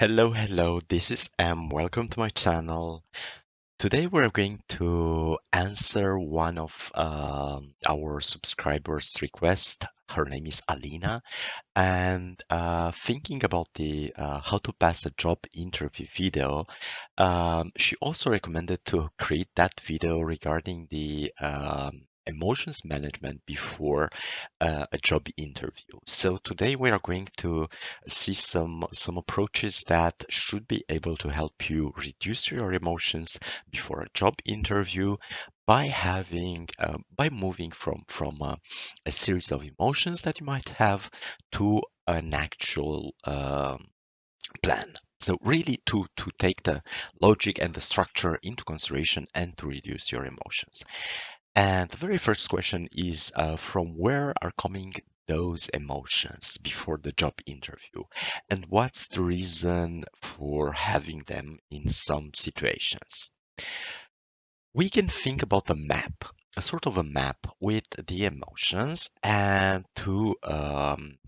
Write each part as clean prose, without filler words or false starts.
Hello, this is M. Welcome to my channel. Today we're going to answer one of our subscribers' request. Her name is Alina, and thinking about the how to pass a job interview video, she also recommended to create that video regarding the emotions management before a job interview. So today we are going to see some approaches that should be able to help you reduce your emotions before a job interview by by moving from a series of emotions that you might have to an actual plan. So really to take the logic and the structure into consideration and to reduce your emotions. And the very first question is from where are coming those emotions before the job interview? And what's the reason for having them in some situations? We can think about a map, a sort of a map with the emotions and to um,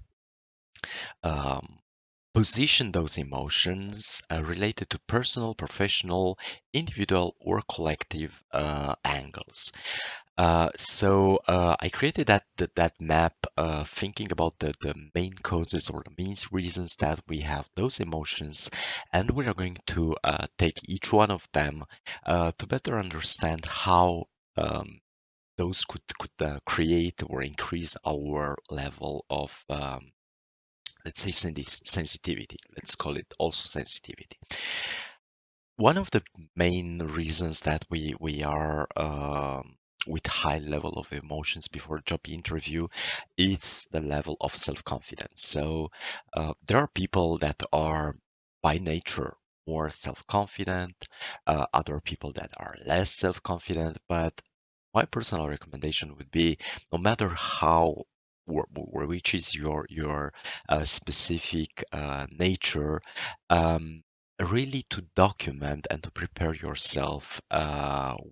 position those emotions related to personal, professional, individual, or collective angles. I created that map thinking about the main causes or the main reasons that we have those emotions, and we are going to take each one of them to better understand how those could create or increase our level of let's say sensitivity. Let's call it also sensitivity. One of the main reasons that we are with high level of emotions before job interview is the level of self-confidence. So there are people that are by nature more self-confident, other people that are less self-confident, but my personal recommendation would be no matter how which is your specific nature, um, really to document and to prepare yourself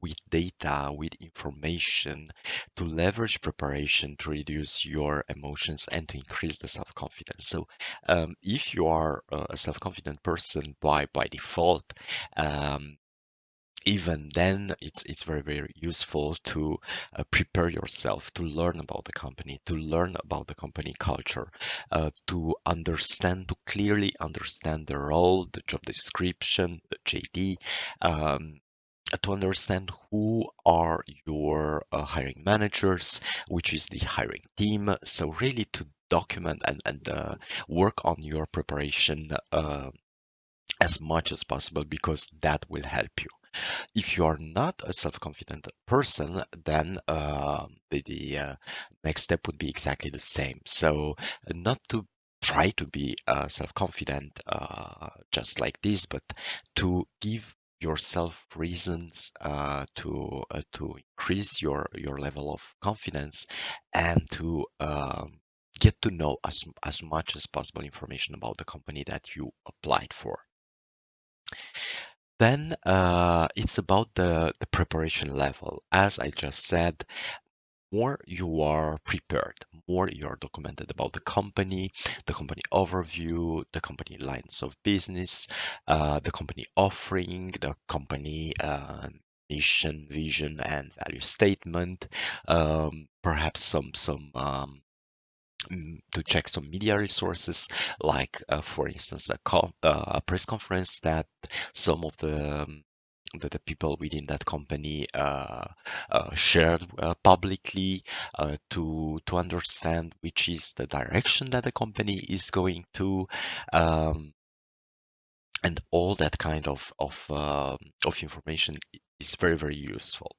with data, with information, to leverage preparation to reduce your emotions and to increase the self-confidence. So, if you are a self-confident person by default, um, even then it's very useful to prepare yourself to learn about the company, to learn about the company culture, to understand, to clearly understand the role, the job description, the JD, um, to understand who are your hiring managers, which is the hiring team. So really to document and work on your preparation as much as possible, because that will help you. If you are not a self-confident person, then the next step would be exactly the same. So not to try to be self-confident just like this, but to give yourself reasons to increase your level of confidence and to get to know as much as possible information about the company that you applied for. Then it's about the preparation level. As I just said, more you are prepared, more you are documented about the company overview, the company lines of business, the company offering, the company mission, vision, and value statement. Perhaps some to check some media resources, like for instance a press conference that some of the people within that company shared publicly, to understand which is the direction that the company is going to, um, and all that kind of information is very useful.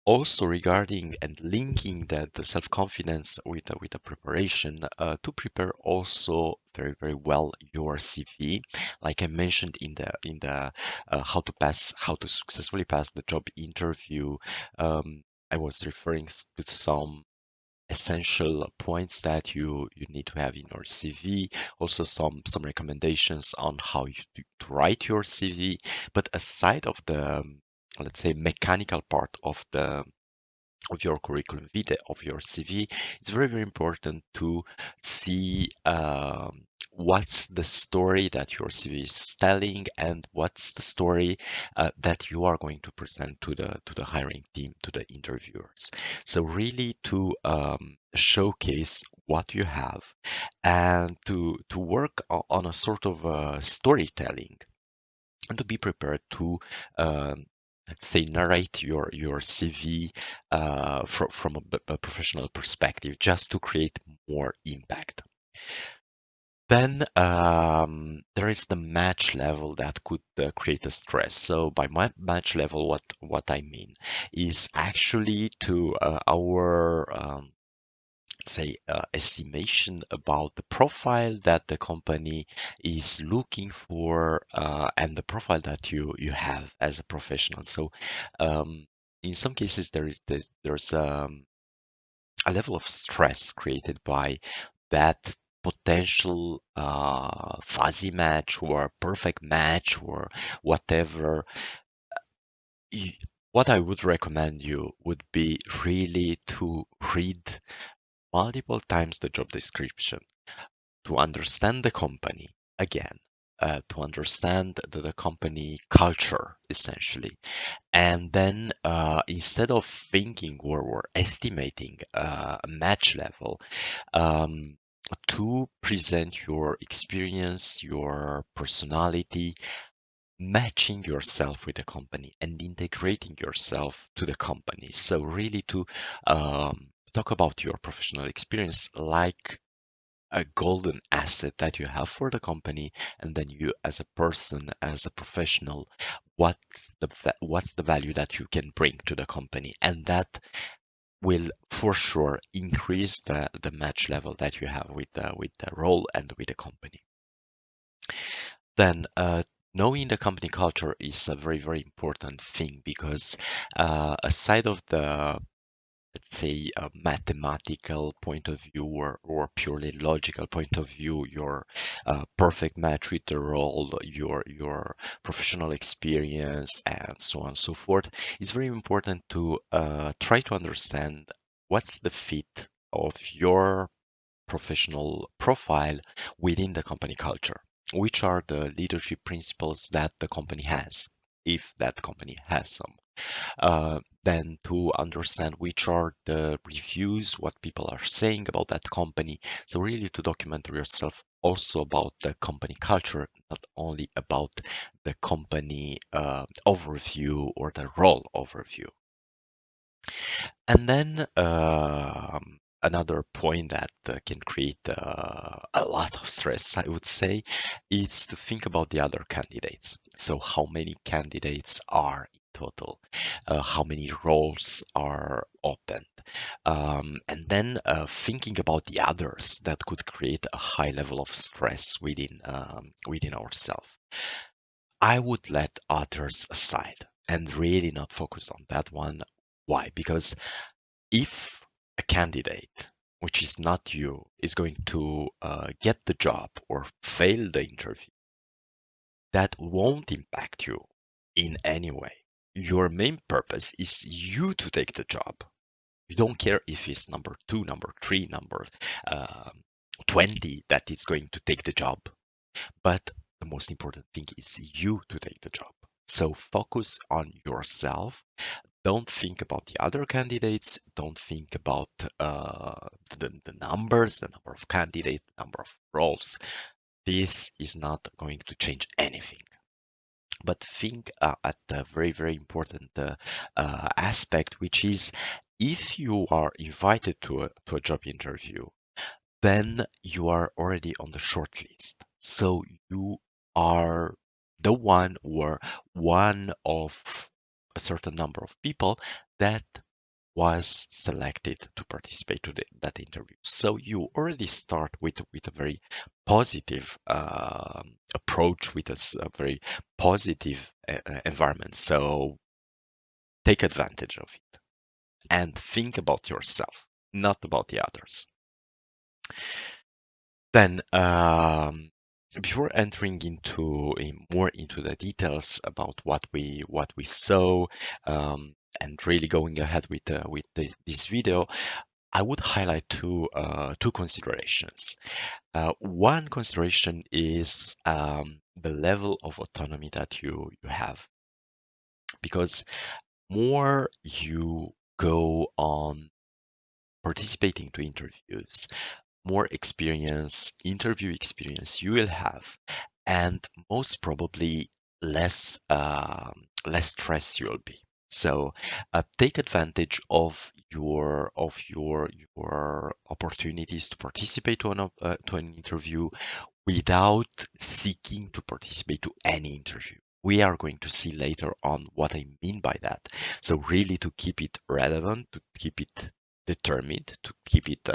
Also regarding and linking the self-confidence with the preparation, to prepare also very well your CV. Like I mentioned in the how to successfully pass the job interview, I was referring to some essential points that you need to have in your CV. Also some recommendations on how you to write your CV. But aside of the let's say mechanical part of of your curriculum vitae, of your CV, it's very, very important to see what's the story that your CV is telling and what's the story that you are going to present to the hiring team, to the interviewers. So really to showcase what you have and to work on a sort of storytelling and to be prepared to um, let's say narrate your CV from a professional perspective, just to create more impact. Then there is the match level that could create a stress. So by match level, what I mean is actually to our say estimation about the profile that the company is looking for and the profile that you have as a professional. So um, in some cases there's a level of stress created by that potential fuzzy match or perfect match or whatever. Y- What I would recommend you would be really to read multiple times the job description to understand the company again, to understand the company culture essentially. And then instead of thinking or estimating a match level, um, to present your experience, your personality, matching yourself with the company and integrating yourself to the company. So really to talk about your professional experience like a golden asset that you have for the company, and then you as a person, as a professional, what's the value that you can bring to the company, and that will for sure increase the match level that you have with the role and with the company. Then knowing the company culture is a very, very important thing because aside of the, let's say, a mathematical point of view or purely logical point of view, your perfect match with the role, your professional experience, and so on and so forth, it's very important to try to understand what's the fit of your professional profile within the company culture. Which are the leadership principles that the company has, if that company has some? Then to understand which are the reviews, what people are saying about that company. So really to document yourself also about the company culture, not only about the company overview or the role overview. And then another point that can create a lot of stress, I would say, is to think about the other candidates. So, how many candidates are in total? How many roles are opened? And then thinking about the others that could create a high level of stress within ourselves. I would let others aside and really not focus on that one. Why? Because if a candidate, which is not you, is going to get the job or fail the interview, that won't impact you in any way. Your main purpose is you to take the job. You don't care if it's number two, number three, number 20 that is going to take the job. But the most important thing is you to take the job. So focus on yourself. Don't think about the other candidates. Don't think about the numbers, the number of candidates, number of roles. This is not going to change anything. But think at the very, very important aspect, which is if you are invited to a job interview, then you are already on the short list. So you are the one or one of a certain number of people that was selected to participate to that interview. So you already start with a very positive approach, with a very positive environment. So take advantage of it and think about yourself, not about the others. Then, before entering more into the details about what we saw, and really going ahead with this video, I would highlight two considerations. One consideration is the level of autonomy that you have, because more you go on participating to interviews, more interview experience you will have, and most probably less stress you'll be. So take advantage of your opportunities to participate to an interview without seeking to participate to any interview. We are going to see later on what I mean by that. So really to keep it relevant, to keep it determined, to keep it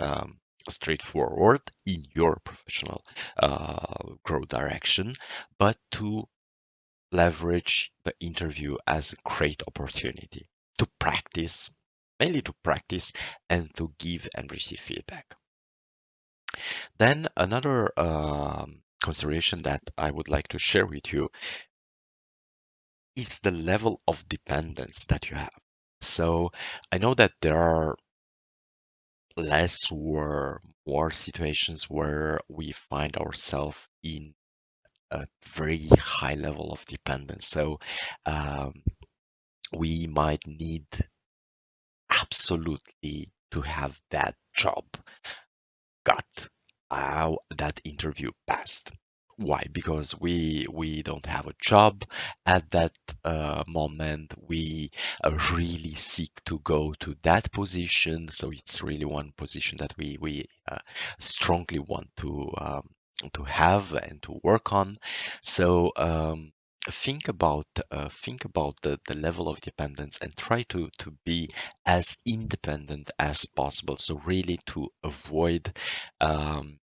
straightforward in your professional growth direction, but to leverage the interview as a great opportunity to practice, mainly to practice and to give and receive feedback. Then another consideration that I would like to share with you is the level of dependence that you have. So I know that there are less or more situations where we find ourselves in a very high level of dependence. So um, we might need absolutely to have that job got that interview passed. Why? Because we don't have a job at that moment. We really seek to go to that position, so it's really one position that we strongly want to have and to work on. So think about the level of dependence and try to be as independent as possible. So really to avoid um,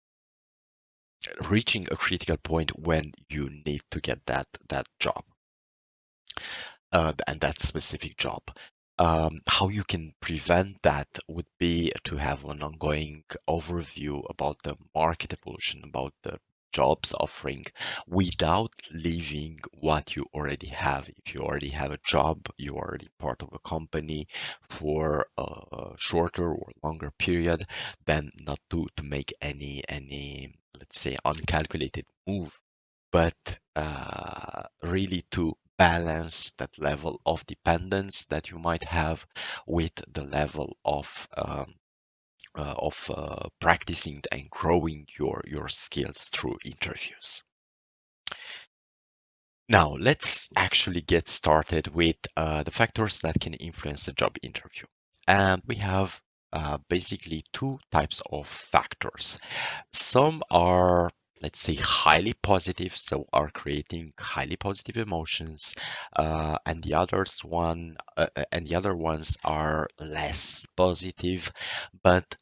reaching a critical point when you need to get that job and that specific job. How you can prevent that would be to have an ongoing overview about the market evolution, about the jobs offering, without leaving what you already have. If you already have a job, you're already part of a company for a shorter or longer period, then not to make any let's say uncalculated move, but really to balance that level of dependence that you might have with the level of practicing and growing your skills through interviews. Now, let's actually get started with the factors that can influence a job interview. And we have basically two types of factors. Some are, let's say, highly positive, so are creating highly positive emotions, and the other ones are less positive. But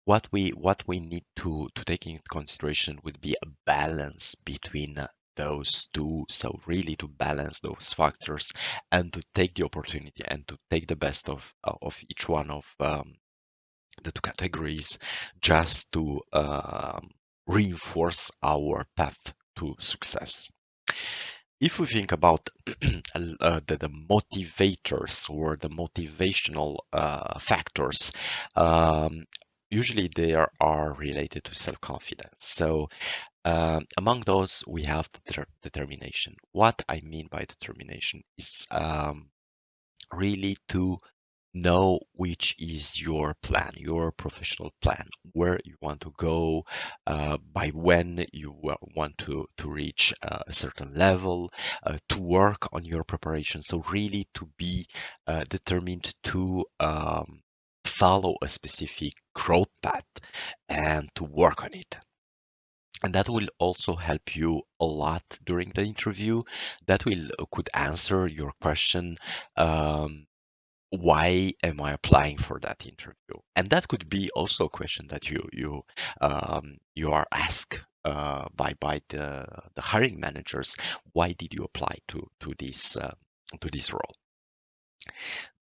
what we need to take into consideration would be a balance between those two. So really to balance those factors and to take the opportunity and to take the best of each one of the two categories, just to reinforce our path to success. If we think about the motivators or the motivational factors, um, usually they are related to self-confidence. So among those, we have the determination. What I mean by determination is really to know which is your plan, your professional plan, where you want to go, by when you want to reach a certain level, to work on your preparation. So really to be determined to follow a specific growth path and to work on it. And that will also help you a lot during the interview. That will could answer your question. Why am I applying for that interview? And that could be also a question that you are asked by the hiring managers. Why did you apply to this role?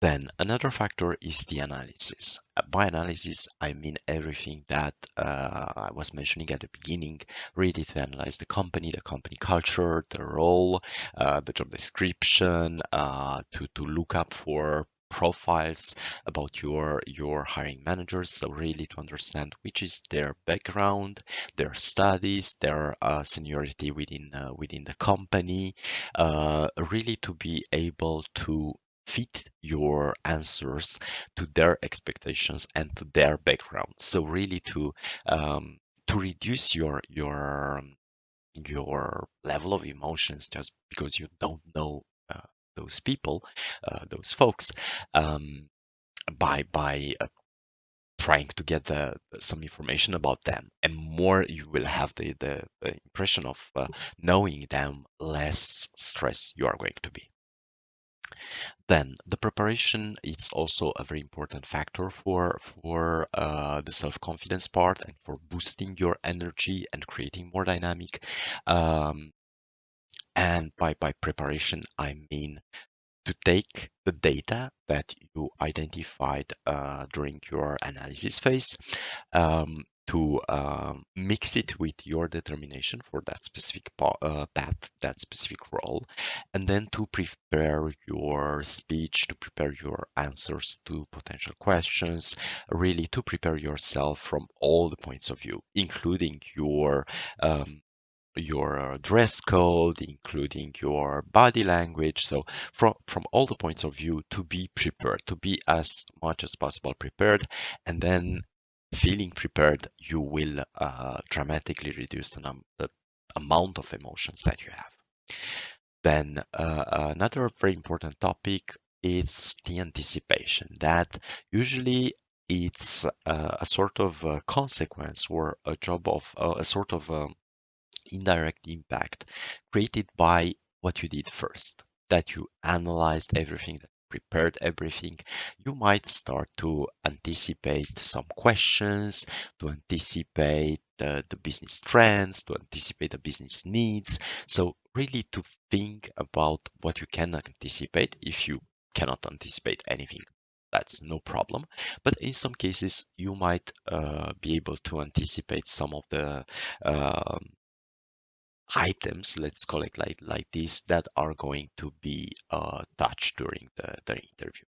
Then another factor is the analysis. By analysis, I mean everything that I was mentioning at the beginning, really to analyze the company culture, the role, the job description, to look up for profiles about your hiring managers. So really to understand which is their background, their studies, their seniority within the company, really to be able to fit your answers to their expectations and to their background. So really to reduce your level of emotions just because you don't know those people, those folks, um, by trying to get some information about them, and more you will have the impression of knowing them, less stress you are going to be. Then the preparation is also a very important factor for the self-confidence part and for boosting your energy and creating more dynamic. Um, and by preparation, I mean to take the data that you identified during your analysis phase, to mix it with your determination for that specific path, that specific role, and then to prepare your speech, to prepare your answers to potential questions, really to prepare yourself from all the points of view, including um, your dress code, including your body language. So from all the points of view, to be prepared, to be as much as possible prepared, and then feeling prepared, you will dramatically reduce the amount of emotions that you have. Then another very important topic is the anticipation. That usually it's a sort of consequence or a job of a sort of indirect impact created by what you did first, that you analyzed everything, that you prepared everything. You might start to anticipate some questions, to anticipate the business trends, to anticipate the business needs. So really to think about what you can anticipate. If you cannot anticipate anything, that's no problem. But in some cases, you might be able to anticipate some of the um, items, let's call it like this, that are going to be touched during the interview.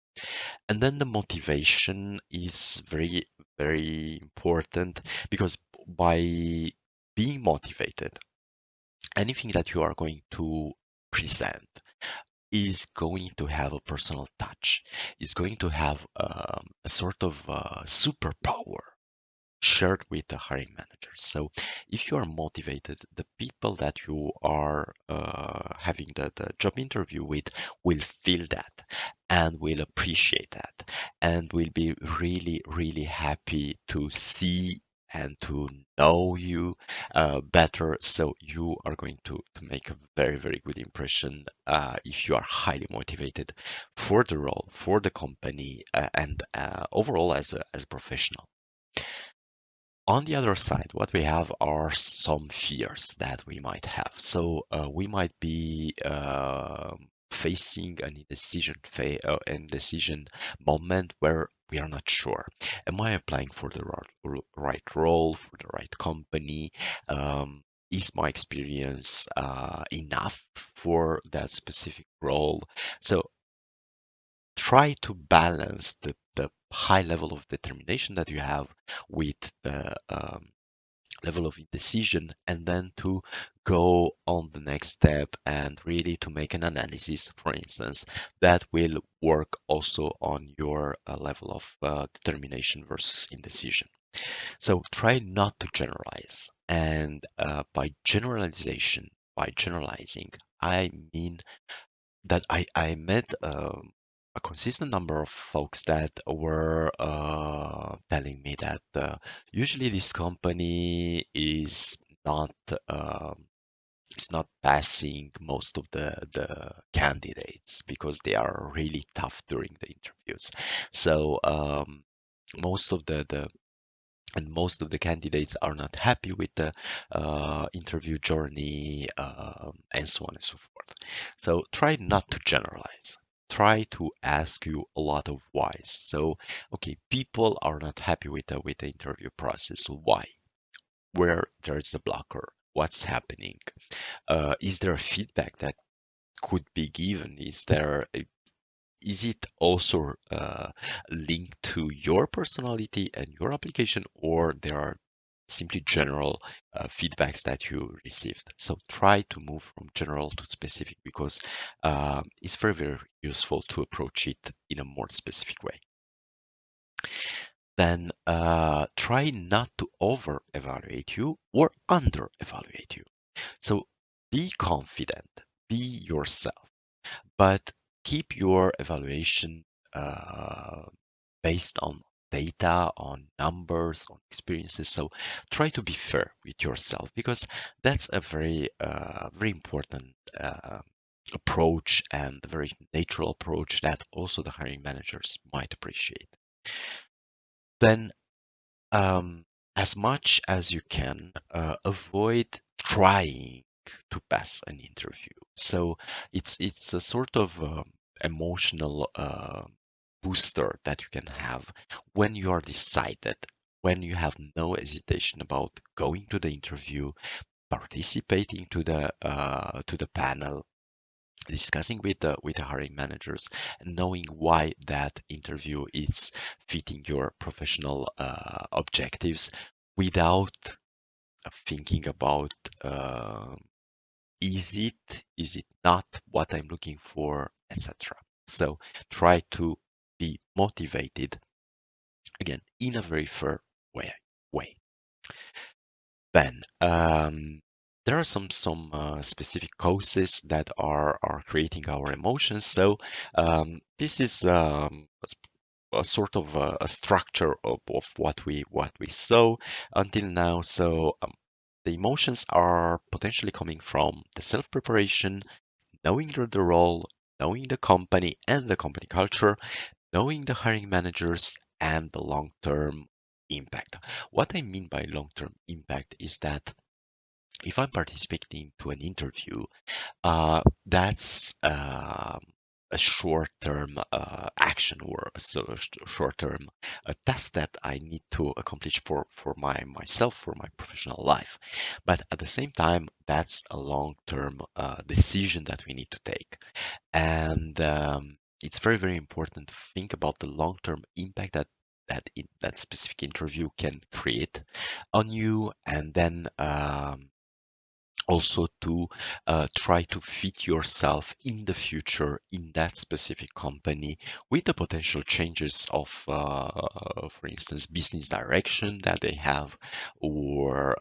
And then the motivation is very, very important because by being motivated, anything that you are going to present is going to have a personal touch, is going to have a sort of superpower shared with the hiring manager. So if you are motivated, the people that you are having the job interview with will feel that and will appreciate that and will be really, really happy to see and to know you better. So you are going to make a very, very good impression if you are highly motivated for the role, for the company, and overall as a professional. On the other side, what we have are some fears that we might have. So we might be facing an indecision moment where we are not sure. Am I applying for the right role, for the right company? Is my experience enough for that specific role? So try to balance the high level of determination that you have with the level of indecision, and then to go on the next step and really to make an analysis, for instance, that will work also on your level of determination versus indecision. So try not to generalize. And by generalizing, I mean that I met a consistent number of folks that were telling me that usually this company not um, is not passing most of the candidates because they are really tough during the interviews. So most of most of the candidates are not happy with the interview journey, and so on and so forth. So try not to generalize. try to ask you a lot of whys. So, okay, people are not happy with the interview process. Why? Where there's a blocker? What's happening? Is there a feedback that could be given? Is it also linked to your personality and your application, or there are simply general feedbacks that you received? So try to move from general to specific because it's very, very useful to approach it in a more specific way. Then try not to over evaluate you or under evaluate you. So be confident, be yourself, but keep your evaluation uh, based on data, on numbers, on experiences. So try to be fair with yourself because that's a very important approach and a very natural approach that also the hiring managers might appreciate. Then um, as much as you can, avoid trying to pass an interview. So it's a sort of emotional booster that you can have when you are decided, when you have no hesitation about going to the interview, participating to the panel, discussing with the hiring managers, and knowing why that interview is fitting your professional objectives without thinking about is it not what I'm looking for, etc. So try to be motivated again in a very fair way. Then there are some specific causes that are creating our emotions. So this is a sort of a structure of what we saw until now. So the emotions are potentially coming from the self preparation, knowing the role, knowing the company and the company culture, knowing the hiring managers, and the long term impact. What I mean by long term impact is that if I'm participating to an interview, that's a short-term action or a short-term task that I need to accomplish for myself for my professional life. But at the same time, that's a long-term decision that we need to take, and it's very very important to think about the long-term impact that specific interview can create on you, and then also to try to fit yourself in the future in that specific company with the potential changes of, for instance, business direction that they have or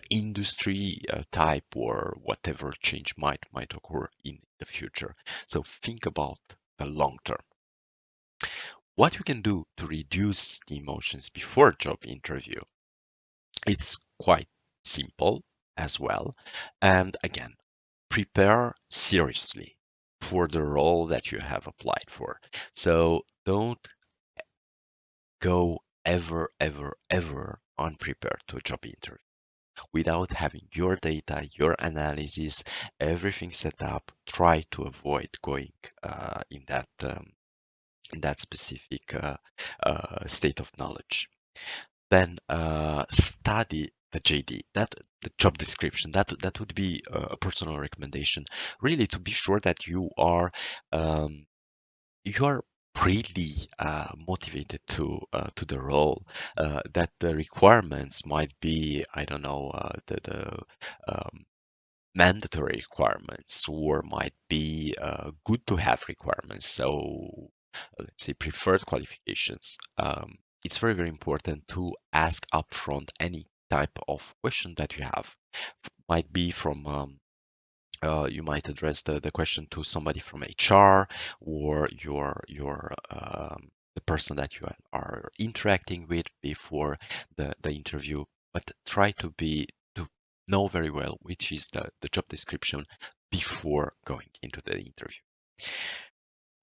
industry type or whatever change might occur in the future. So think about the long term. What you can do to reduce the emotions before job interview, it's quite simple as well. And again, prepare seriously for the role that you have applied for. So don't go ever unprepared to a job interview without having your data, your analysis, everything set up. Try to avoid going in that specific state of knowledge. Then study the JD, that the job description. That would be a personal recommendation, really, to be sure that you are really motivated to the role. That the requirements might be, I don't know, the um, mandatory requirements or might be good to have requirements. So let's say preferred qualifications. It's very, very important to ask upfront any type of question that you have. Might be from you might address the question to somebody from HR or the person that you are interacting with before the interview. But try to know very well which is the job description before going into the interview.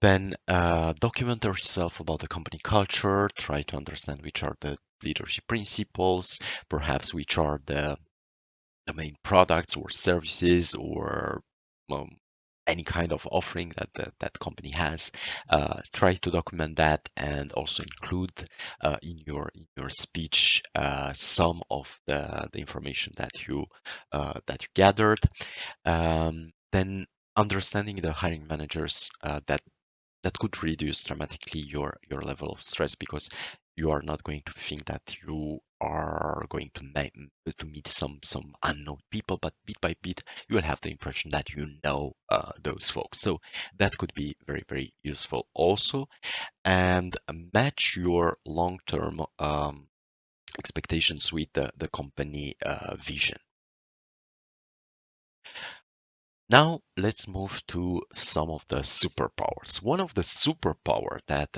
Then document yourself about the company culture. Try to understand which are the leadership principles, perhaps which are the main products or services or any kind of offering that that company has. Try to document that and also include in your speech some of the information that you gathered. Then understanding the hiring managers that could reduce dramatically your level of stress, because you are not going to think that you are going to meet some unknown people, but bit by bit you will have the impression that you know those folks. So that could be very, very useful also. And match your long-term expectations with the company vision. Now let's move to some of the superpowers. One of the superpower that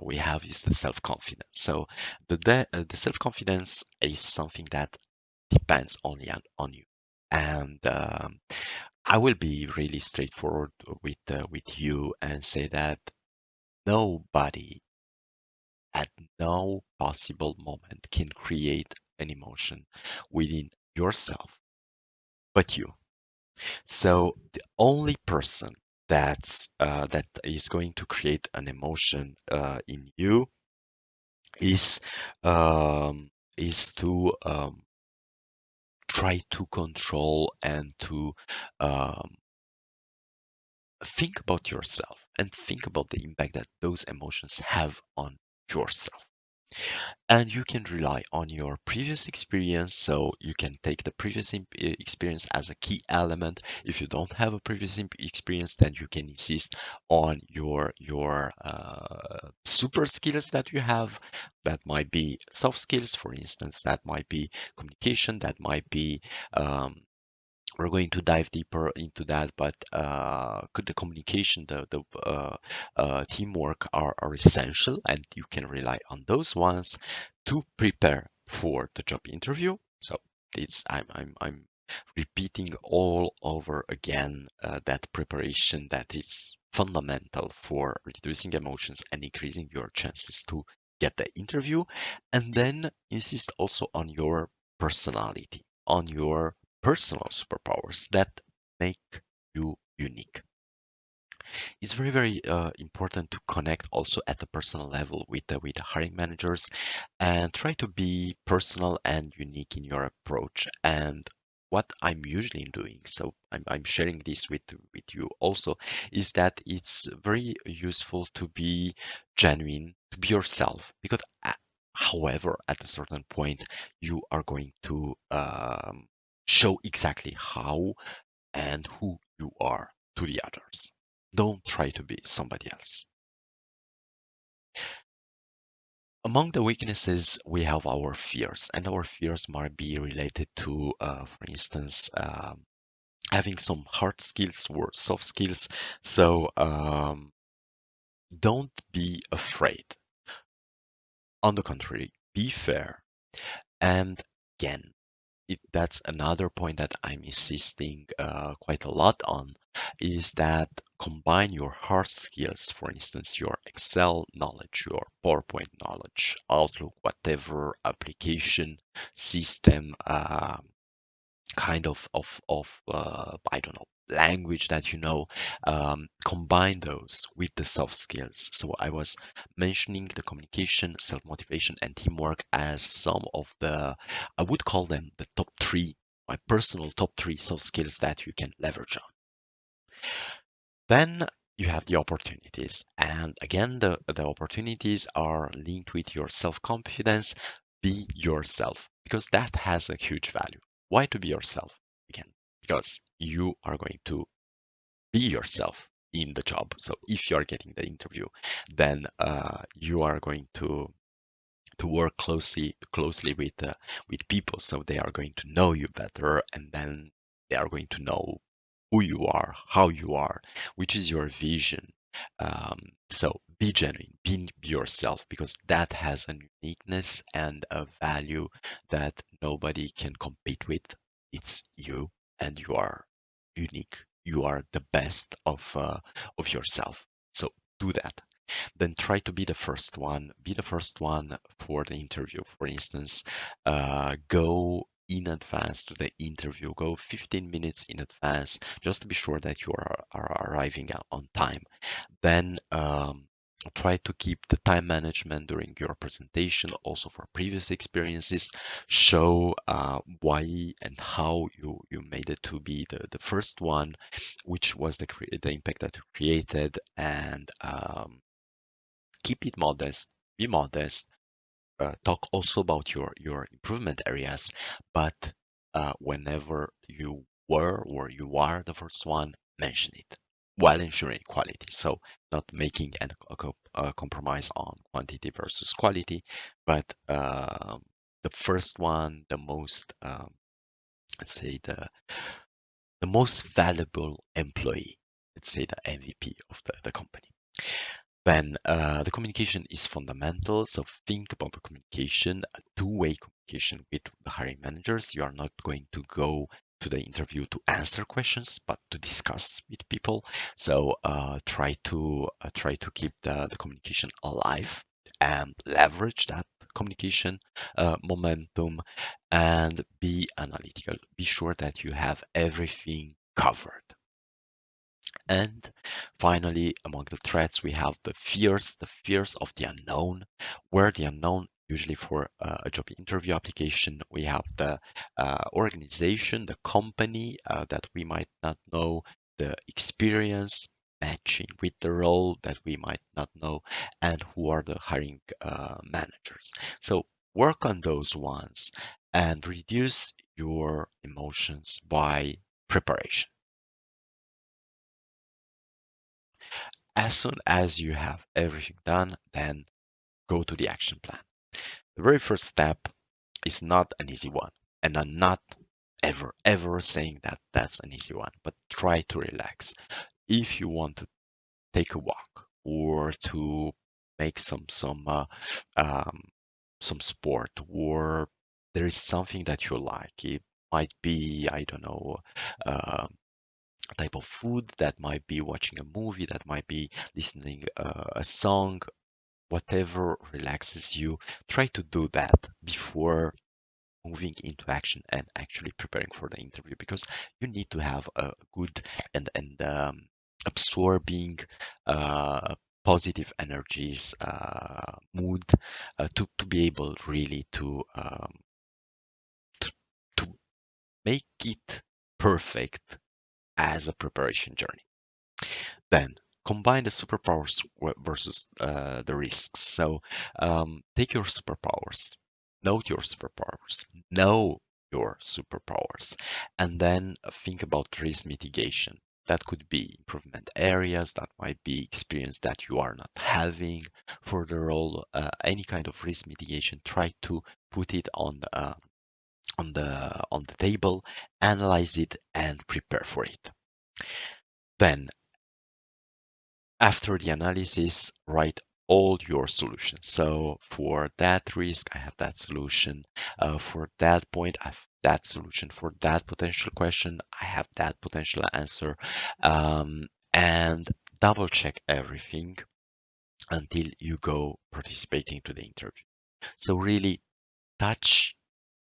we have is the self-confidence. So the self-confidence is something that depends only on you. And I will be really straightforward with you and say that nobody at no possible moment can create an emotion within yourself but you. So the only person that is going to create an emotion in you is um, to try to control and to um, think about yourself and think about the impact that those emotions have on yourself. And you can rely on your previous experience, so you can take the previous experience as a key element. If you don't have a previous experience, then you can insist on your super skills that you have. That might be soft skills, for instance. That might be communication. That might be we're going to dive deeper into that, but the communication, the teamwork are essential, and you can rely on those ones to prepare for the job interview. So it's I'm repeating all over again that preparation that is fundamental for reducing emotions and increasing your chances to get the interview, and then insist also on your personality, on your personal superpowers that make you unique. It's very, very important to connect also at the personal level with the hiring managers and try to be personal and unique in your approach. And what I'm usually doing, so I'm sharing this with you also, is that it's very useful to be genuine, to be yourself, because however, at a certain point, you are going to show exactly how and who you are to the others. Don't try to be somebody else. Among the weaknesses, we have our fears, and our fears might be related to, for instance, having some hard skills or soft skills. So don't be afraid. On the contrary, be fair. And again, that's another point that I'm insisting quite a lot on, is that combine your hard skills, for instance, your Excel knowledge, your PowerPoint knowledge, Outlook, whatever application system kind of I don't know, language that you know, combine those with the soft skills. So I was mentioning the communication, self-motivation, and teamwork as some of the, I would call them the top three, my personal top three soft skills that you can leverage on. Then you have the opportunities. And again, the opportunities are linked with your self-confidence. Be yourself, because that has a huge value. Why to be yourself? Again, because you are going to be yourself in the job. So if you are getting the interview, then you are going to work closely with people, so they are going to know you better, and then they are going to know who you are, how you are, which is your vision. um, so be genuine, be yourself, because that has a uniqueness and a value that nobody can compete with. It's you, and you are unique. You are the best of yourself, so do that. Then try to be the first one. Be the first one for the interview. For instance, go. in advance to the interview. Go 15 minutes in advance just to be sure that you are arriving on time. Then try to keep the time management during your presentation, also for previous experiences. Show why and how you made it to be the first one, which was the impact that you created, and keep it modest, be modest. Talk also about your improvement areas, but whenever you were or you are the first one, mention it while ensuring quality. So not making a compromise on quantity versus quality, but the first one, the most let's say the most valuable employee, let's say the MVP of the company. Then the communication is fundamental. So think about the communication, a two-way communication with the hiring managers. You are not going to go to the interview to answer questions, but to discuss with people. So try to keep the communication alive and leverage that communication momentum, and be analytical. Be sure that you have everything covered. And finally, among the threats, we have the fears of the unknown, where the unknown, usually for a job interview application, we have the organization, the company that we might not know, the experience matching with the role that we might not know, and who are the hiring managers. So work on those ones and reduce your emotions by preparation. As soon as you have everything done, then go to the action plan. The very first step is not an easy one, and I'm not ever saying that that's an easy one, but try to relax. If you want to take a walk or to make um, some sport, or there is something that you like, it might be, I don't know, uh, type of food, that might be watching a movie, that might be listening a song, whatever relaxes you. Try to do that before moving into action and actually preparing for the interview, because you need to have a good and absorbing uh, positive energies mood to be able really to to make it perfect as a preparation journey. Then combine the superpowers versus the risks. So take your superpowers, note your superpowers, know your superpowers, and then think about risk mitigation. That could be improvement areas, that might be experience that you are not having for the role, any kind of risk mitigation. Try to put it on the table, analyze it, and prepare for it. Then after the analysis, write all your solutions. So for that risk, I have that solution. For that point, I have that solution. For that potential question, I have that potential answer. And double check everything until you go participating to the interview. So really touch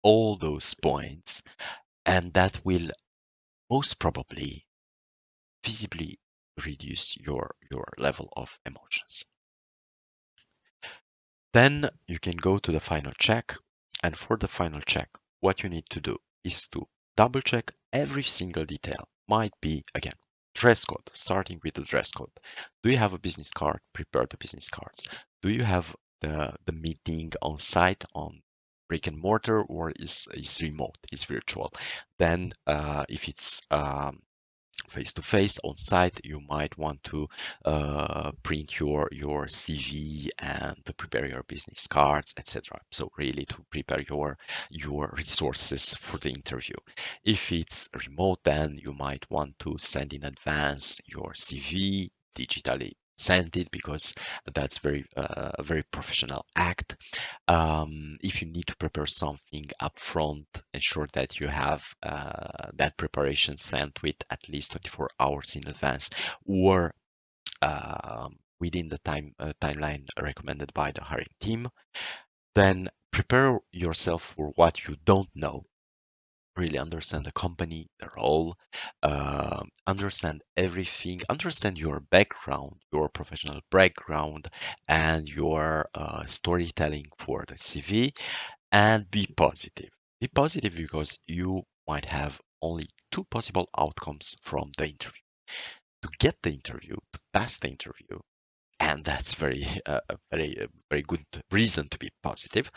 all those points, and that will most probably visibly reduce your level of emotions. Then you can go to the final check. And for the final check, what you need to do is to double check every single detail. Might be, again, dress code, starting with the dress code. Do you have a business card? Prepare the business cards. Do you have the meeting on site, on brick and mortar, or is remote, is virtual? Then if it's face to face on site, you might want to print your CV and to prepare your business cards, etc. So really to prepare your resources for the interview. If it's remote, then you might want to send in advance your CV digitally. Send it, because that's a very professional act. If you need to prepare something upfront, ensure that you have that preparation sent with at least 24 hours in advance, or within the timeline recommended by the hiring team. Then prepare yourself for what you don't know. really understand the company, the role, understand everything, understand your background, your professional background, and your storytelling for the CV, and be positive. Be positive because you might have only two possible outcomes from the interview. To get the interview, to pass the interview, and that's very very good reason to be positive,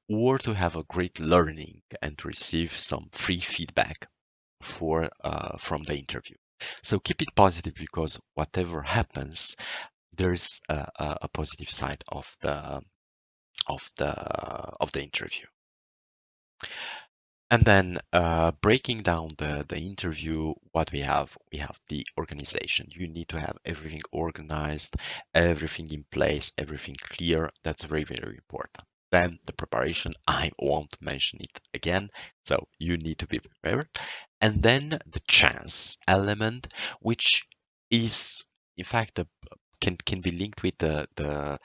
or to have a great learning and to receive some free feedback for from the interview. So keep it positive because whatever happens, there's a positive side of the interview. And then breaking down the interview, what we have the organization. You need to have everything organized, everything in place, everything clear. That's very, very important. Then the preparation, I won't mention it again. So you need to be prepared. And then the chance element, which is in fact can be linked with the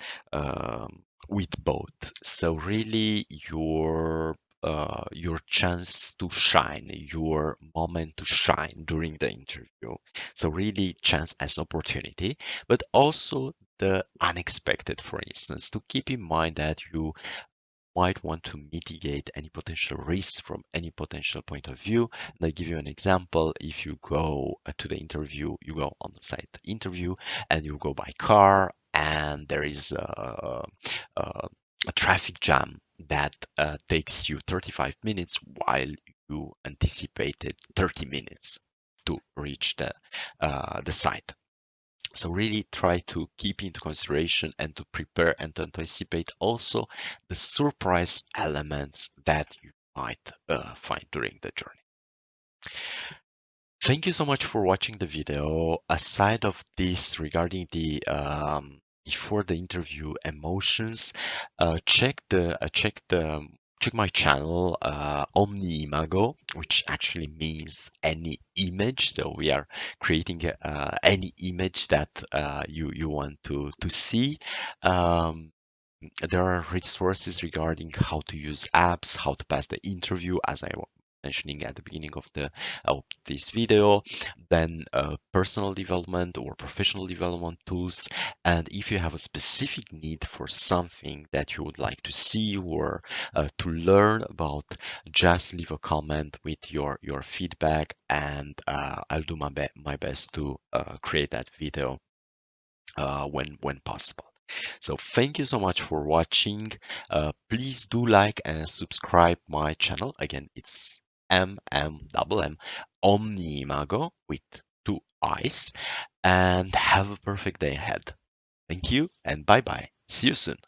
with both. So really your chance to shine, your moment to shine during the interview. So really chance as opportunity, but also the unexpected, for instance, to keep in mind that you might want to mitigate any potential risks from any potential point of view. And I give you an example. If you go to the interview, you go on the site interview and you go by car and there is a traffic jam that takes you 35 minutes while you anticipated 30 minutes to reach the site. So really try to keep into consideration and to prepare and to anticipate also the surprise elements that you might find during the journey. Thank you so much for watching the video. Aside of this, regarding the before the interview emotions, check my channel Omni Imago, which actually means any image. So we are creating any image that you want to see. Um, there are resources regarding how to use apps, how to pass the interview, as I was mentioning at the beginning of this video, then personal development or professional development tools. And if you have a specific need for something that you would like to see or to learn about, just leave a comment with your feedback, and I'll do my best to create that video when possible. So thank you so much for watching. Please do like and subscribe my channel. Again, it's M Omni Imago with two eyes. And have a perfect day ahead. Thank you and bye bye. See you soon.